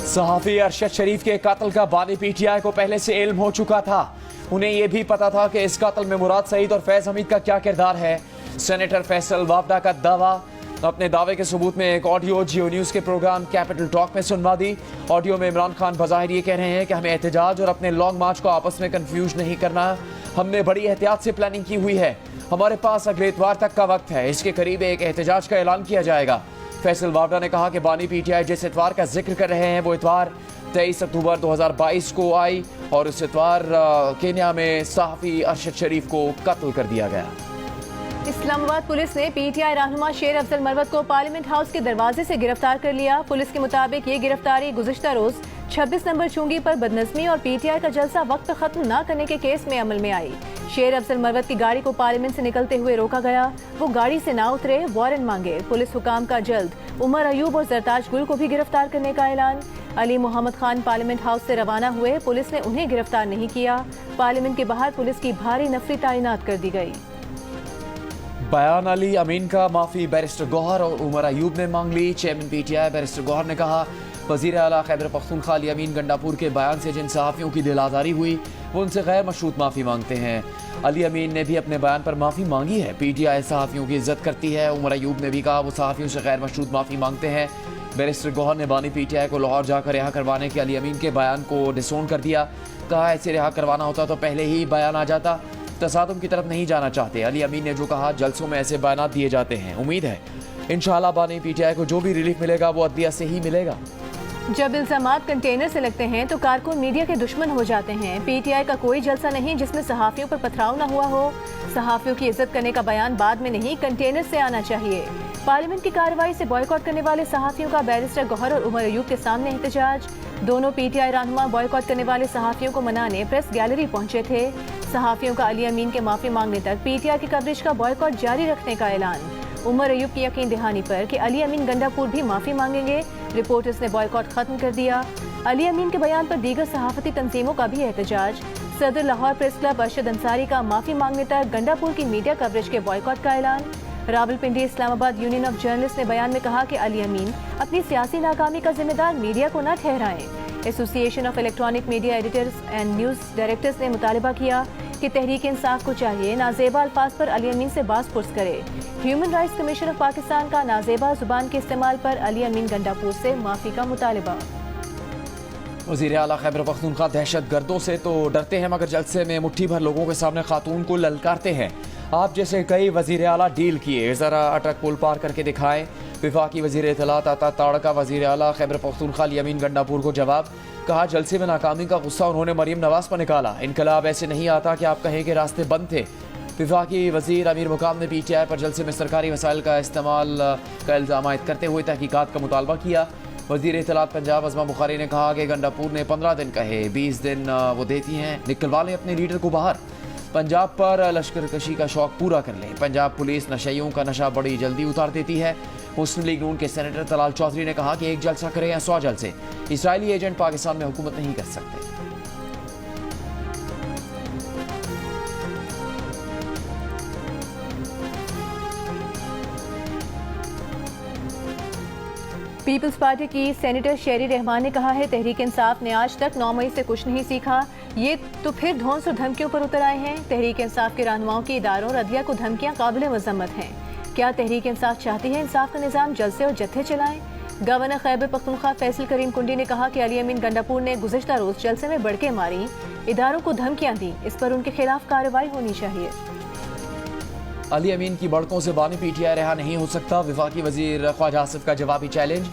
सहाफ़ी अरशद शरीफ के कत्ल का बानी पीटीआई को पहले से इल्म हो चुका था। उन्हें यह भी पता था कि इस कत्ल में मुराद सईद और फैज़ हमीद का क्या किरदार है। सेनेटर फैसल वावडा का दावा। अपने दावे के सबूत में एक ऑडियो जियो न्यूज़ के प्रोग्राम कैपिटल टॉक में सुनवा दी। ऑडियो में इमरान खान बज़ाहिर ये कह रहे हैं कि हमें एहतजाज और अपने लॉन्ग मार्च को आपस में कन्फ्यूज नहीं करना। हमने बड़ी एहतियात से प्लानिंग की हुई है। हमारे पास अगले इतवार तक का वक्त है। इसके करीब एक एहतजाज का ऐलान किया जाएगा। फैसल वावडा ने कहा कि बानी पीटीआई जिस इतवार का जिक्र कर रहे हैं वो इतवार 23 अक्टूबर 2022 को आई और इस इतवार केन्या में सहाफ़ी अरशद शरीफ को कत्ल कर दिया गया। इस्लामाबाद पुलिस ने पीटीआई रहनुमा शेर अफजल मरवत को पार्लियामेंट हाउस के दरवाजे से गिरफ्तार कर लिया। पुलिस के मुताबिक ये गिरफ्तारी गुज़िश्ता रोज 26 नंबर चुंगी पर बदनज़मी और पीटीआई का जलसा वक्त पर खत्म न करने के केस में अमल में आई। शेर अफजल मरवत की गाड़ी को पार्लियामेंट से निकलते हुए रोका गया। वो गाड़ी से ना उतरे, वारंट मांगे। पुलिस हुकाम का जल्द उमर अयूब और जरताज गुल को भी गिरफ्तार करने का ऐलान। अली मोहम्मद खान पार्लियामेंट हाउस से रवाना हुए। पुलिस ने उन्हें गिरफ्तार नहीं किया। पार्लियामेंट के बाहर पुलिस की भारी नफरी तैनात कर दी गई। बयान अली अमीन का माफी बैरिस्टर गौहर और उमर अयूब ने मांग ली। चेयरमैन पीटीआई बैरिस्टर गौहर ने कहा वज़ीर आला खैबर पख्तूनख्वा अली अमीन गंडापुर के बयान से जिन सहाफ़ियों की दिल आज़ारी हुई वो उनसे गैर मशरूत माफ़ी मांगते हैं। अली अमीन ने भी अपने बयान पर माफ़ी मांगी है। पीटीआई सहाफ़ियों की इज्जत करती है। उमर अयूब ने भी कहा वो सहाफ़ियों से गैर मशरूत माफ़ी मांगते हैं। बैरिस्टर गौहर ने बानी पीटीआई को लाहौर जाकर रिहा करवाने के अली अमीन के बयान को डिसोन कर दिया। कहा ऐसे रिहा करवाना होता तो पहले ही बयान आ जाता। तसादुम की तरफ नहीं जाना चाहते। अली अमीन ने जो कहा जलसों में ऐसे बयान दिए जाते हैं। उम्मीद है इंशाअल्लाह बानी पीटीआई को जो भी रिलीफ मिलेगा वो अदलिया से ही मिलेगा। जब इल्जामात कंटेनर से लगते हैं तो कारकुन मीडिया के दुश्मन हो जाते हैं। पीटीआई का कोई जलसा नहीं जिसमें सहाफ़ियों पर पथराव न हुआ हो। सहाफ़ियों की इज्जत करने का बयान बाद में नहीं, कंटेनर से आना चाहिए। पार्लियामेंट की कार्रवाई से बॉयकॉट करने वाले सहाफ़ियों का बैरिस्टर गौहर और उमर अयूब के सामने एहतजाज। दोनों पीटीआई रहनुमा बॉयकॉट करने वाले सहाफ़ियों को मनाने प्रेस गैलरी पहुंचे थे। सहाफ़ियों का अली अमीन के माफ़ी मांगने तक पीटीआई की कवरेज का बॉयकॉट जारी रखने का ऐलान। उमर अयूब की यकीन दहानी पर कि अली अमीन गंडापुर भी माफ़ी मांगेंगे। रिपोर्टर्स ने बॉयकॉट खत्म कर दिया। अली अमीन के बयान पर दीगर सहाफ़ती तंजीमों का भी एहतजाज। सदर लाहौर प्रेस क्लब अरशद अंसारी का माफ़ी मांगने तक गंडापुर की मीडिया कवरेज के बॉयकॉट का ऐलान। Rawalpindi Islamabad union of journalist ने बयान में कहा कि अली अमीन अपनी सियासी नाकामी का जिम्मेदार मीडिया को न ठहराएं। Association of electronic media editors and news directors ने मुतालबा किया कि तहरीक इंसाफ को चाहिए नाजेबा अल्फाज पर अली अमीन से बास पुरस करे। Human rights commission of Pakistan का नाजेबा जुबान के इस्तेमाल पर अली अमीन गंडापुर से माफ़ी का मुतालबा। वज़ीर आला खैबर पख्तूनख्वा दहशत गर्दों से तो डरते हैं मगर जलसे में मुट्ठी भर लोगों के सामने खातून को ललकारते हैं। आप जैसे कई वज़ीर आला डील किए, ज़रा अटक पुल पार करके दिखाएं। विफाकी वज़ीर इत्तलात आता ताड़का वज़ीर आला खैबर पख्तूनख्वा अली अमीन गंडापुर को जवाब। कहा जलसे में नाकामी का गुस्सा उन्होंने मरीम नवाज पर निकाला। इनकलाब ऐसे नहीं आता कि आप कहें कि रास्ते बंद थे। विफाकी वज़ीर अमीर मुकाम ने पीटीआई पर जलसे में सरकारी वसाइल का इस्तेमाल का इल्ज़ाम आयद करते हुए तहकीकात का मुतालबा किया। वज़ीर इत्तलात पंजाब अज़मा बुखारी ने कहा कि गंडापुर ने 15 दिन कहे, 20 दिन वो देती हैं, निकलवा लें अपने लीडर को बाहर। पंजाब पर लश्कर कशी का शौक पूरा कर लें। पंजाब पुलिस नशइयों का नशा बड़ी जल्दी उतार देती है। मुस्लिम लीग नून के सेनेटर तलाल चौधरी ने कहा कि एक जलसा करें या 100 जलसे, इसराइली एजेंट पाकिस्तान में हुकूमत नहीं कर सकते। पीपल्स पार्टी की सेनेटर शेरी रहमान ने कहा है तहरीक इंसाफ ने आज तक 9 मई से कुछ नहीं सीखा। ये तो फिर धौंस और धमकियों पर उतर आए हैं। तहरीक इंसाफ के रहनुमाओं की इदारों और अदलिया को धमकियां काबिल मजम्मत हैं। क्या तहरीक इंसाफ चाहती है इंसाफ का निज़ाम जलसे और जत्थे चलाएं? गवर्नर खैबर पख्तूनख्वा फैसल करीम कुंडी ने कहा कि अली अमीन गंडापुर ने गुज़िश्ता रोज जलसे में बढ़के मारी, इदारों को धमकियां दी। इस पर उनके खिलाफ कार्रवाई होनी चाहिए। अली अमीन की बड़कों से बानी पीटीआई रहा नहीं हो सकता। विफाकी वज़ीर ख्वाजा आसिफ का जवाबी चैलेंज।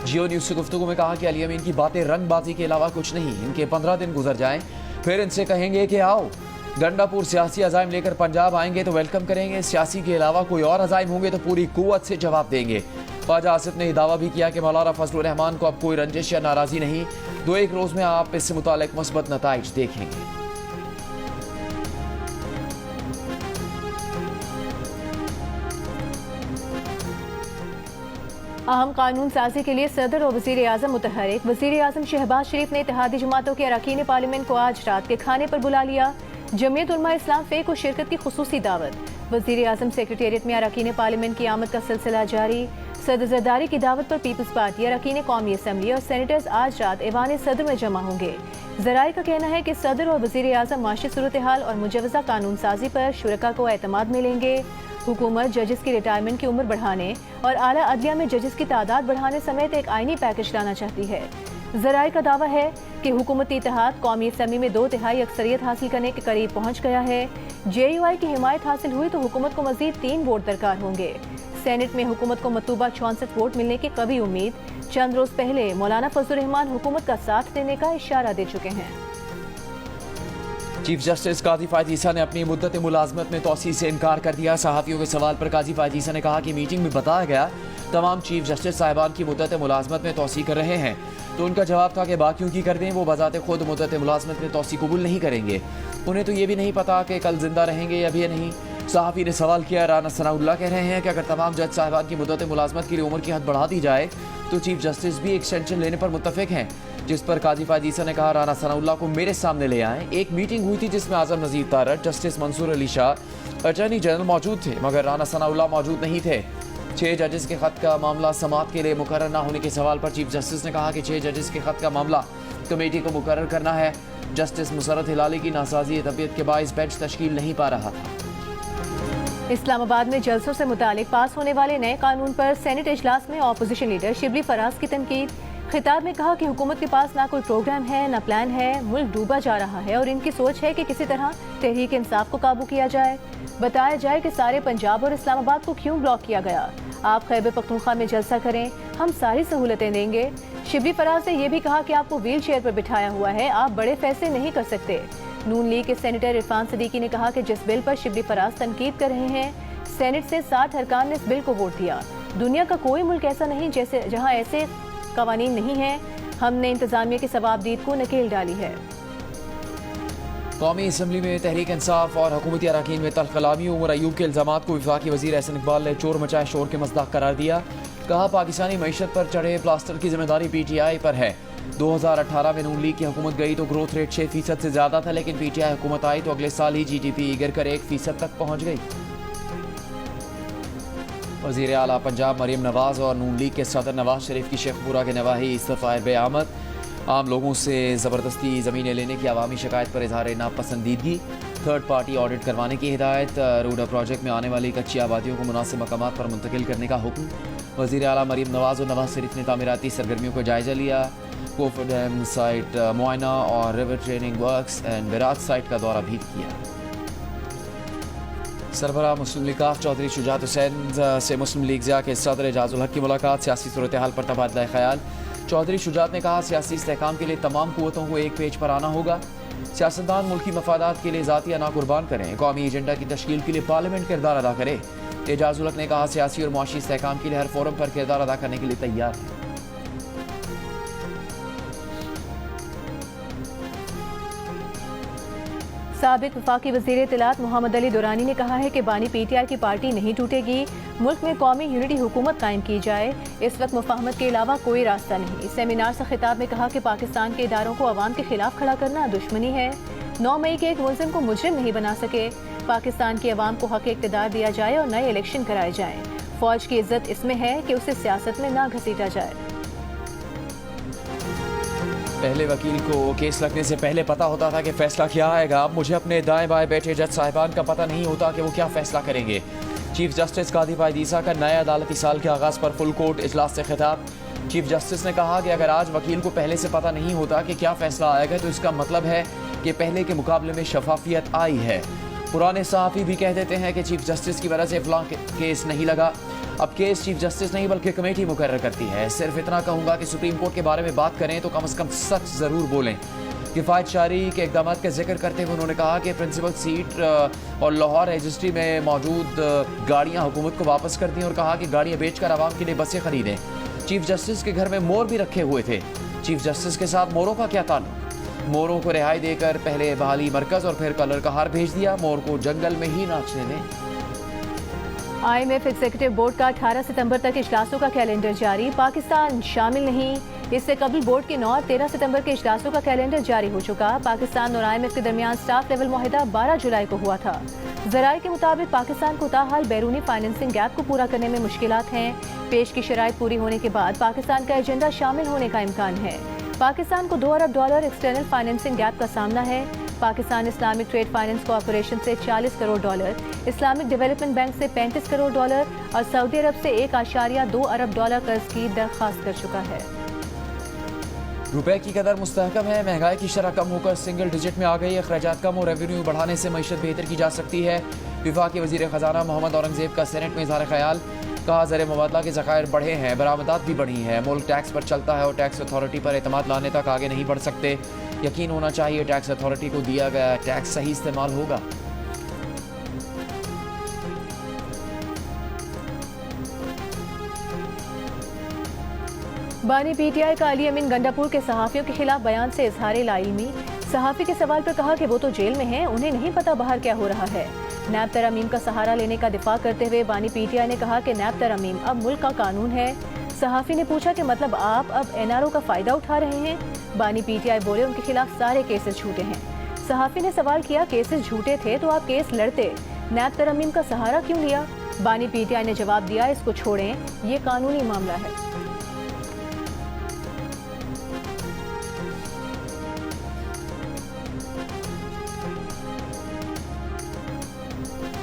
जियो न्यूज़ से गुफ्तगू में कहा कि अली अमीन की बातें रंगबाजी के अलावा कुछ नहीं। इनके 15 दिन गुजर जाएं फिर इनसे कहेंगे कि आओ गंडापुर सियासी अज़ाइम लेकर पंजाब आएंगे तो वेलकम करेंगे। सियासी के अलावा कोई और अज़ाइम होंगे तो पूरी कुव्वत से जवाब देंगे। ख्वाजा आसिफ ने दावा भी किया कि मौलाना फजलुर रहमान को अब कोई रंजिश या नाराज़ी नहीं। 2-1 रोज़ में आप इससे मुताल्लिक मुस्बत नताइज देखेंगे। अहम कानून साजी के लिए सदर और वज़ीर आज़म मुतहरिक। वज़ीर आज़म शहबाज शरीफ ने इत्तेहादी जमातों के अरकान पार्लियामेंट को आज रात के खाने पर बुला लिया। जमीयत उलमा इस्लाम फे को शिरकत की खुसूसी दावत। वज़ीर आज़म सेक्रेटेरिएट में अरकान पार्लियामेंट की आमद का सिलसिला जारी। सदर जरदारी की दावत पर पीपल्स पार्टी, अरकान कौमी असम्बली और सेनेटर्स आज रात ऐवान सदर में जमा होंगे। ज़राए का कहना है कि सदर और वज़ीर आज़म माशी सूरत हाल और मुजवज़ा कानून साजी पर शुरका को एतमाद मिलेंगे। हुकूमत जजेस की रिटायरमेंट की उम्र बढ़ाने और आला अदलिया में जजेस की तादाद बढ़ाने समेत एक आईनी पैकेज लाना चाहती है। ज़राए का दावा है कि हुकूमती इत्तेहाद कौमी असम्बली में 2/3 अक्सरियत हासिल करने के करीब पहुँच गया है। JUI की हिमायत हासिल हुई तो हुकूमत को मज़ीद 3 वोट दरकार होंगे। सेनेट में हुकूमत को मतलूबा 64 वोट मिलने की कभी उम्मीद। चंद रोज पहले मौलाना फजलुर रहमान हुकूमत का साथ देने का इशारा दे चुके हैं। चीफ जस्टिस काजी फायद ईसा ने अपनी मुद्दत मुलाजमत में तोसी से इनकार कर दिया। सहाफ़ियों के सवाल पर काजी फायद ईसा ने कहा कि मीटिंग में बताया गया तमाम चीफ जस्टिस साहिबान की मुद्दत मुलाजमत में तोसी कर रहे हैं, तो उनका जवाब था कि बाकियों की कर दें, वो बजाते खुद मुद्दत मुलाजमत में तोसी कबूल नहीं करेंगे। उन्हें तो ये भी नहीं पता कि कल जिंदा रहेंगे या भी नहीं। सहाफ़ी ने सवाल किया, राना सनाउल्लाह कह रहे हैं कि अगर तमाम जज साहिबान की मुद्दत मुलाजमत के लिए उम्र की हद बढ़ा दी जाए तो चीफ जस्टिस भी एक्सटेंशन लेने पर मुत्तफिक हैं। जिस पर काजी फायद ईसा ने कहा, राना सनाउल्लाह को मेरे सामने ले आएं। एक मीटिंग हुई थी जिसमें Azam Nazir Tarar, justice Mansoor Ali Shah, attorney general मौजूद थे, मगर राना सनाउल्लाह मौजूद नहीं थे। 6 जजेस के खत का मामला समाअत के लिए मुकर्रर न होने के सवाल पर चीफ जस्टिस ने कहा कि 6 जजेस के खत का मामला कमेटी को मुकर्रर करना है। जस्टिस मुसरत हिलाली की नासाजी तबीयत के बाइस बेंच तश्कील नहीं पा रहा था। इस्लामाबाद में जलसों से मुतालिक पास होने वाले नए कानून पर सेनेट इजलास में अपोजिशन लीडर शिबली फराज की तनकीद। खिताब में कहा कि हुकूमत के पास ना कोई प्रोग्राम है ना प्लान है, मुल्क डूबा जा रहा है और इनकी सोच है कि किसी तरह तहरीक इंसाफ को काबू किया जाए। बताया जाए कि सारे पंजाब और इस्लामाबाद को क्यों ब्लॉक किया गया। आप खैबर पख्तूनख्वा में जलसा करें, हम सारी सहूलतें देंगे। शिबली फराज ने यह भी कहा कि आपको व्हील चेयर पर बिठाया हुआ है, आप बड़े फैसले नहीं कर सकते। नून लीग के सेनेटर इरफान सदीकी ने कहा कि जिस बिल पर शिबली फराज तनकीद कर रहे हैं, सेनेट से 60 अरकान ने इस बिल को वोट दिया। दुनिया का कोई मुल्क ऐसा नहीं जहां ऐसे कवानीन नहीं है। हमने इंतजामिया की सवाबदीद को नकेल डाली है। कौमी असम्बली में तहरीक इंसाफ और हुकूमती अरकान में तल्ख कलामी उमर अयूब के इल्जामात को वफाकी वज़ीर एहसन इकबाल ने चोर मचाए शोर के मज़दाक करार दिया। कहा, पाकिस्तानी मईशत पर चढ़े प्लास्टर की जिम्मेदारी PTI पर है। 2018 में नून लीग की हुकूमत गई तो ग्रोथ रेट 6% से ज़्यादा था, लेकिन PTI हुकूमत आई तो अगले साल ही GDP गिर कर 1% तक पहुँच गई। वज़ीर आला पंजाब मरीम नवाज़ और नून लीग के सदर नवाज शरीफ की शेखपुरा के नवाही इस्तीफ़ा बेआमद। आम लोगों से ज़बरदस्ती ज़मीनें लेने की अवामी शिकायत पर इजहार नापसंदीदगी। थर्ड पार्टी ऑडिट करवाने की हिदायत। रूडा प्रोजेक्ट में आने वाली कच्ची आबादियों को मुनासिब मकामात पर मुंतकिल करने का हुक्म। वज़ीर आला मरीम नवाज़ और नवाज शरीफ ने तामीराती सरगर्मियों का जायजा लिया। कोफर डैम साइट मुआयना और river training works and barrage site का दौरा भी किया। सरबराह मुस्लिम लीग चौधरी शुजात हुसैन से मुस्लिम लीग ज़िया के सदर एजाजुल हक की मुलाकात। सियासी सूरत हाल पर तबादला ख्याल। चौधरी शुजात ने कहा, सियासी इस्तेहकाम के लिए तमाम कुव्वतों को एक पेज पर आना होगा। सियासतदान मुल्की मफादात के लिए ज़ातिया ना कुर्बान करें, कौमी एजेंडा की तश्कील के लिए पार्लियामेंट किरदार अदा करे। एजाजुल हक ने कहा, सियासी और मुआशी इस्तेहकाम के लिए हर फोरम पर किरदार अदा करने के लिए तैयार है। साबिक वफाकी वज़ीर इत्तलात मोहम्मद अली दुरानी ने कहा है कि बानी PTI की पार्टी नहीं टूटेगी। मुल्क में कौमी यूनिटी हुकूमत कायम की जाए। इस वक्त मुफाहमत के अलावा कोई रास्ता नहीं। सेमिनार से खिताब में कहा कि पाकिस्तान के इदारों को अवाम के खिलाफ खड़ा करना दुश्मनी है। 9 मई के एक मुलजिम को मुजरिम नहीं बना सके। पाकिस्तान की अवाम को हक इक़्तिदार दिया जाए और नए इलेक्शन कराए जाएं। फौज की इज्जत इसमें है कि उसे सियासत में ना घसीटा जाए। पहले वकील को केस लगने से पहले पता होता था कि फैसला क्या आएगा। अब मुझे अपने दाएं बाएं बैठे जज साहिबान का पता नहीं होता कि वो क्या फैसला करेंगे। चीफ जस्टिस काजी फायद ईसा का नए अदालती साल के आगाज़ पर फुल कोर्ट इजलास से खिताब। चीफ जस्टिस ने कहा कि अगर आज वकील को पहले से पता नहीं होता कि क्या फैसला आएगा तो इसका मतलब है कि पहले के मुकाबले में शफाफियत आई है। पुराने सहाफ़ी भी कह देते हैं कि चीफ जस्टिस की वजह से फलां केस नहीं लगा। अब केस चीफ जस्टिस नहीं बल्कि कमेटी मुकर्रर करती है। सिर्फ इतना कहूँगा कि सुप्रीम कोर्ट के बारे में बात करें तो कम से कम सच ज़रूर बोलें। किफ़ायत शारी के इक़दाम का जिक्र करते हुए उन्होंने कहा कि प्रिंसिपल सीट और लाहौर रजिस्ट्री में मौजूद गाड़ियाँ हुकूमत को वापस कर दी और कहा कि गाड़ियाँ बेचकर आवाम के लिए बसें खरीदें। चीफ जस्टिस के घर में मोर भी रखे हुए थे। चीफ जस्टिस के साथ मोरों का क्या ताल्लुक? मोरों को रिहाई देकर पहले बहाली मरकज़ और फिर कलर का हार भेज दिया। मोर को जंगल में ही नाचने दें। IMF एग्जीक्यूटिव बोर्ड का 18 सितंबर तक इजलासों का कैलेंडर जारी। पाकिस्तान शामिल नहीं। इससे कबल बोर्ड के 9 और 13 सितंबर के इजलासों का कैलेंडर जारी हो चुका। पाकिस्तान और IMF के दरमियान स्टाफ लेवल मुआहदा 12 जुलाई को हुआ था। ज़राए के मुताबिक पाकिस्तान को ताहाल बैरूनी फाइनेंसिंग गैप को पूरा करने में मुश्किलात हैं। पेश की शराइत पूरी होने के बाद पाकिस्तान का एजेंडा शामिल होने का इम्कान है। पाकिस्तान को $2 अरब एक्सटर्नल फाइनेंसिंग गैप का सामना है। Pakistan Islamic trade finance corporation से $40 करोड़, इस्लामिक डेवलपमेंट बैंक से $35 करोड़ और सऊदी अरब से $1.2 अरब कर्ज की दरख्वास्त कर चुका है। रुपए की कदर मुस्तहकम है, महंगाई की शरह कम होकर सिंगल डिजिट में आ गई। अखराजात कम और रेवेन्यू बढ़ाने से मईशत बेहतर की जा सकती है। विफाकी वजीर खजाना मोहम्मद औरंगजेब का सेनेट में इज़हार ख्याल। कहा ज़र मुबादला के ज़खायर बढ़े हैं, बरामदात भी बढ़ी हैं। मुल्क टैक्स पर चलता है और टैक्स अथॉरिटी पर एतमाद लाने तक आगे नहीं बढ़ सकते। यकीन होना चाहिए टैक्स अथॉरिटी को दिया गया टैक्स सही इस्तेमाल होगा। बानी PTI का अली अमीन गंडापुर के सहाफ़ियों के खिलाफ बयान से इजहार लाइल्मी। सहाफ़ी के सवाल पर कहा कि वो तो जेल में हैं, उन्हें नहीं पता बाहर क्या हो रहा है। नैब तरमीम का सहारा लेने का दिफा करते हुए बानी PTI ने कहा कि नैब तरमीम अब मुल्क का कानून है। सहाफ़ी ने पूछा कि मतलब आप अब NRO का फ़ायदा उठा रहे हैं। बानी PTI बोले उनके खिलाफ सारे केसेस झूठे हैं। सहाफ़ी ने सवाल किया केसेस झूठे थे तो आप केस लड़ते, नैब तरमीम का सहारा क्यों लिया? बानी PTI ने जवाब दिया इसको छोड़ें, ये कानूनी मामला है।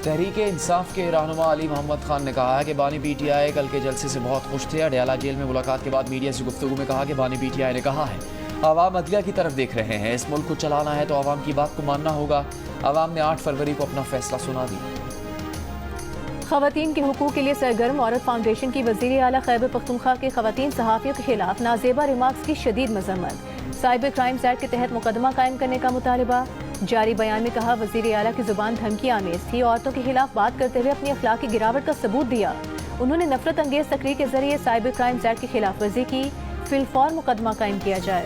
तहरीके इंसाफ के रहनुमा अली मोहम्मद खान ने कहा है कि बानी PTI कल के जलसे से बहुत खुश थे। अडयाला जेल में मुलाकात के बाद मीडिया से गुफ्तगू में कहा कि बानी PTI ने कहा है आवाम अदलिया की तरफ देख रहे हैं, इस मुल्क को चलाना है तो आवाम की बात को मानना होगा। आवाम ने 8 फरवरी को अपना फैसला सुना दिया। ख़वातीन के हुकूक के लिए सरगर्म औरत फाउंडेशन की वज़ीर आला खैबर पख्तूनख्वा के ख़वातीन सहाफ़ियों के खिलाफ नाजेबा रिमार्क्स की शदीद मज़म्मत। साइबर क्राइम्स एक्ट के तहत मुकदमा कायम करने का मुतालबा। जारी बयान में कहा वज़ीर आला की जुबान धमकी आमेज थी। औरतों के खिलाफ बात करते हुए अपनी अखलाकी गिरावट का सबूत दिया। उन्होंने नफरत अंगेज तकरीर के जरिए साइबर क्राइम्स एक्ट की खिलाफ वर्जी की। फिलफौर मुकदमा कायम किया जाए।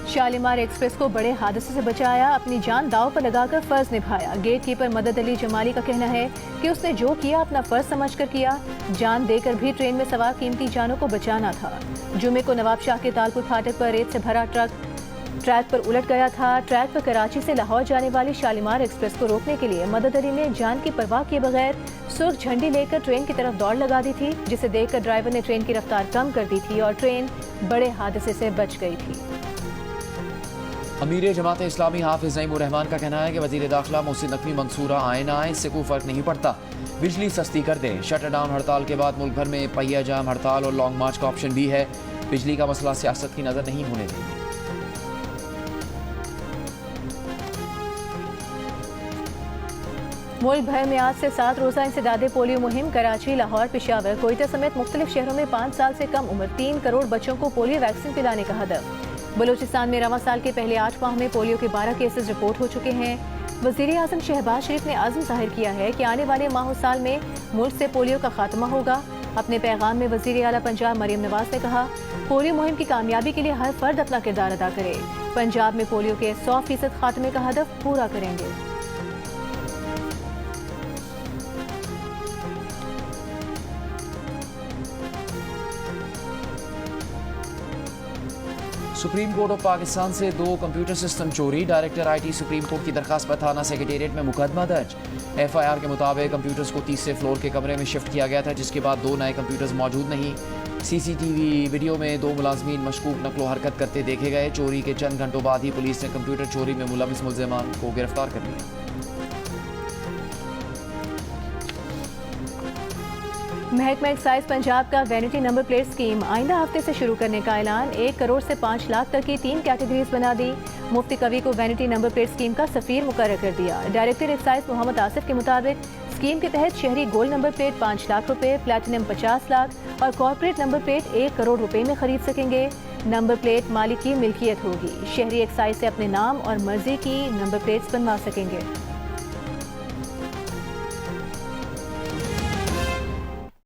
शालीमार एक्सप्रेस को बड़े हादसे से बचाया, अपनी जान दाव पर लगाकर फर्ज निभाया। गेट कीपर मदद अली जमाली का कहना है कि उसने जो किया अपना फर्ज समझकर किया। जान देकर भी ट्रेन में सवार कीमती जानों को बचाना था। जुमे को नवाब शाह के तालपुर फाटक पर रेत से भरा ट्रैक पर उलट गया था। ट्रैक पर कराची से लाहौर जाने वाली शालीमार एक्सप्रेस को रोकने के लिए मदद अली ने जान की परवाह किए बगैर सुर्ख झंडी लेकर ट्रेन की तरफ दौड़ लगा दी थी, जिसे देखकर ड्राइवर ने ट्रेन की रफ्तार कम कर दी थी और ट्रेन बड़े हादसे से बच गई थी। अमीर जमात इस्लामी हाफिज नईम उर रहमान का कहना है कि वजीर दाखिला मोहसिन नकवी मंसूरा आए ना आए, इससे कोई फर्क नहीं पड़ता, बिजली सस्ती कर दें। शटर डाउन हड़ताल के बाद मुल्क भर में पहिया जाम हड़ताल और लॉन्ग मार्च का ऑप्शन भी है। बिजली का मसला सियासत की नजर नहीं होने देंगे। मुल्क भर में आज से 7 रोज़ा इंसदादे पोलियो मुहिम। कराची, लाहौर, पेशावर, कोयटा समेत मुख्तलिफ शहरों में 5 साल से कम उम्र 3 करोड़ बच्चों को पोलियो वैक्सीन पिलाने का हदफ। बलूचिस्तान में रवां साल के पहले 8 माह में पोलियो के 12 केसेस रिपोर्ट हो चुके हैं। वज़ीर आज़म शहबाज शरीफ ने आज़म जाहिर किया है कि आने वाले माह साल में मुल्क से पोलियो का खात्मा होगा। अपने पैगाम में वज़ीर आला पंजाब मरियम नवाज ने कहा पोलियो मुहिम की कामयाबी के लिए हर फर्द अपना किरदार अदा करे। पंजाब में पोलियो के 100% खात्मे का हदफ पूरा करेंगे। सुप्रीम कोर्ट ऑफ पाकिस्तान से 2 कंप्यूटर सिस्टम चोरी। डायरेक्टर IT सुप्रीम कोर्ट की दरखास्त पर थाना सेक्रेटेरिएट में मुकदमा दर्ज। FIR के मुताबिक कंप्यूटर्स को तीसरे फ्लोर के कमरे में शिफ्ट किया गया था, जिसके बाद 2 नए कंप्यूटर्स मौजूद नहीं। CCTV वीडियो में 2 मुलाजमीन मशकूक नकलो हरकत करते देखे गए। चोरी के चंद घंटों बाद ही पुलिस ने कंप्यूटर चोरी में मुलविस मुल्ज़िमान को गिरफ्तार कर लिया। महकमा एक्साइज पंजाब का वैनिटी नंबर प्लेट स्कीम आइंदा हफ्ते से शुरू करने का ऐलान। 1 करोड़ से 5 लाख तक की 3 कैटेगरीज बना दी। मुफ्ती कवी को वैनिटी नंबर प्लेट स्कीम का सफीर मुकर्रर कर दिया। डायरेक्टर एक्साइज मोहम्मद आसिफ के मुताबिक स्कीम के तहत शहरी गोल्ड नंबर प्लेट 5 लाख रुपए, प्लेटिनम 50 लाख और कॉर्पोरेट नंबर प्लेट 1 करोड़ रुपए में खरीद सकेंगे। नंबर प्लेट मालिक की मिल्कियत होगी। शहरी एक्साइज से अपने नाम और मर्जी की नंबर प्लेट्स बनवा सकेंगे।